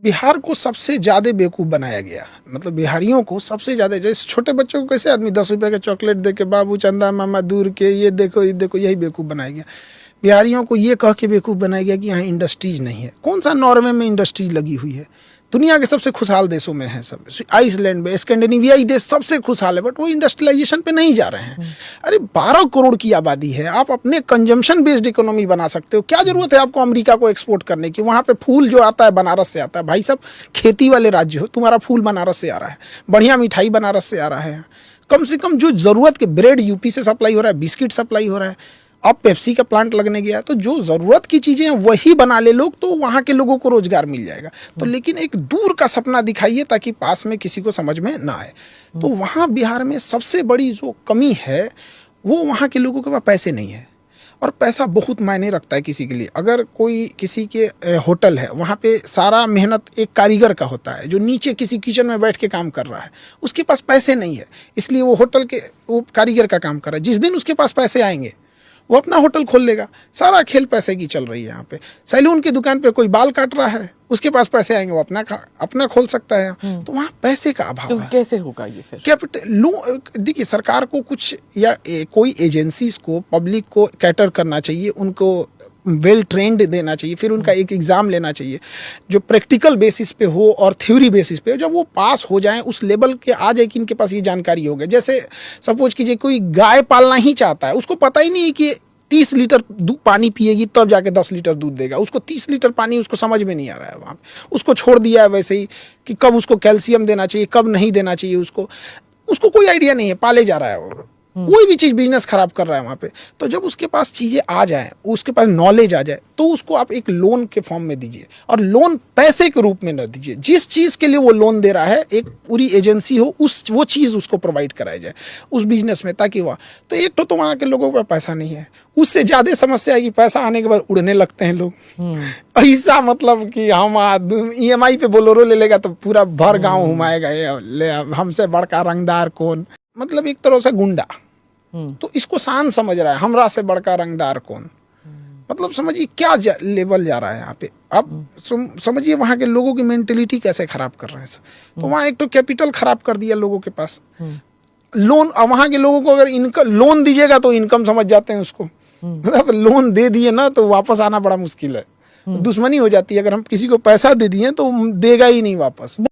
बिहार को सबसे ज़्यादा बेवकूफ़ बनाया गया। मतलब बिहारियों को सबसे ज़्यादा, जैसे छोटे बच्चों को कैसे आदमी 10 रुपये का चॉकलेट दे के बाबू चंदा मामा दूर के ये देखो यही बेवकूफ़ बनाया गया। बिहारियों को ये कह के बेवकूफ़ बनाया गया कि यहाँ इंडस्ट्रीज नहीं है। कौन सा नॉर्वे में इंडस्ट्रीज लगी हुई है? दुनिया के सबसे खुशहाल देशों में है सब। आइसलैंड में, स्कैंडिनेवियाई देश सबसे खुशहाल है, बट वो इंडस्ट्रियलाइजेशन पे नहीं जा रहे हैं। अरे 12 करोड़ की आबादी है, आप अपने कंजम्पशन बेस्ड इकोनॉमी बना सकते हो। क्या जरूरत है आपको अमेरिका को एक्सपोर्ट करने की? वहाँ पे फूल जो आता है बनारस से आता है। भाई साहब, खेती वाले राज्य हो, तुम्हारा फूल बनारस से आ रहा है, बढ़िया मिठाई बनारस से आ रहा है। कम से कम जो ज़रूरत के ब्रेड यूपी से सप्लाई हो रहा है, बिस्किट सप्लाई हो रहा है। अब पेप्सी का प्लांट लगने गया, तो जो ज़रूरत की चीज़ें हैं वही बना ले लोग, तो वहाँ के लोगों को रोज़गार मिल जाएगा। तो लेकिन एक दूर का सपना दिखाइए ताकि पास में किसी को समझ में ना आए। तो वहाँ बिहार में सबसे बड़ी जो कमी है वो वहाँ के लोगों के पास पैसे नहीं है। और पैसा बहुत मायने रखता है किसी के लिए। अगर कोई किसी के होटल है, वहाँ पे सारा मेहनत एक कारीगर का होता है जो नीचे किसी किचन में बैठ के काम कर रहा है। उसके पास पैसे नहीं है, इसलिए वो होटल के वो कारीगर का काम कर रहा है। जिस दिन उसके पास पैसे आएंगे वो अपना होटल खोल लेगा। सारा खेल पैसे की चल रही है यहाँ पे। सैलून की दुकान पे कोई बाल काट रहा है, उसके पास पैसे आएंगे वो अपना खोल सकता है। तो वहाँ पैसे का अभाव है। कैसे होगा ये फिर? कैपिटल देखिए, सरकार को कुछ या कोई एजेंसीज को पब्लिक को कैटर करना चाहिए, उनको वेल ट्रेंड देना चाहिए, फिर उनका एक एग्ज़ाम लेना चाहिए जो प्रैक्टिकल बेसिस पे हो और थ्योरी बेसिस पे हो। जब वो पास हो जाएं, उस लेवल के आ जाए कि इनके पास ये जानकारी हो गई। जैसे सपोज कीजिए कोई गाय पालना ही चाहता है, उसको पता ही नहीं है कि 30 लीटर पानी पिएगी तब जाके 10 लीटर दूध देगा। उसको 30 लीटर पानी उसको समझ में नहीं आ रहा है। वहाँ उसको छोड़ दिया है वैसे ही कि कब उसको कैल्शियम देना चाहिए, कब नहीं देना चाहिए। उसको कोई आइडिया नहीं है, पाले जा रहा है वो। कोई भी चीज़ बिजनेस खराब कर रहा है वहाँ पे। तो जब उसके पास चीज़ें आ जाएं, उसके पास नॉलेज आ जाए, तो उसको आप एक लोन के फॉर्म में दीजिए। और लोन पैसे के रूप में न दीजिए। जिस चीज़ के लिए वो लोन दे रहा है, एक पूरी एजेंसी हो, वो चीज़ उसको प्रोवाइड कराई जाए उस बिजनेस में, ताकि वह तो एक तो वहाँ के लोगों का पैसा नहीं है। उससे ज़्यादा समस्या है कि पैसा आने के बाद उड़ने लगते हैं लोग। ऐसा मतलब कि हम EMI पे बोलेरो ले लेगा तो पूरा भर गाँव घुमाएगा, हमसे बड़का रंगदार कौन। मतलब एक तरह से गुंडा। तो इसको शान समझ रहा है, हमरा से बड़का रंगदार कौन। मतलब समझिए क्या लेवल जा रहा है यहाँ पे। अब समझिए वहाँ के लोगों की मेंटेलिटी कैसे खराब कर रहे हैं। तो वहाँ एक तो कैपिटल खराब कर दिया लोगों के पास। लोन, वहाँ के लोगों को अगर इनकम लोन दीजिएगा तो इनकम समझ जाते हैं उसको। मतलब लोन दे दिए ना तो वापस आना बड़ा मुश्किल है, दुश्मनी हो जाती है। अगर हम किसी को पैसा दे दिए तो देगा ही नहीं वापस।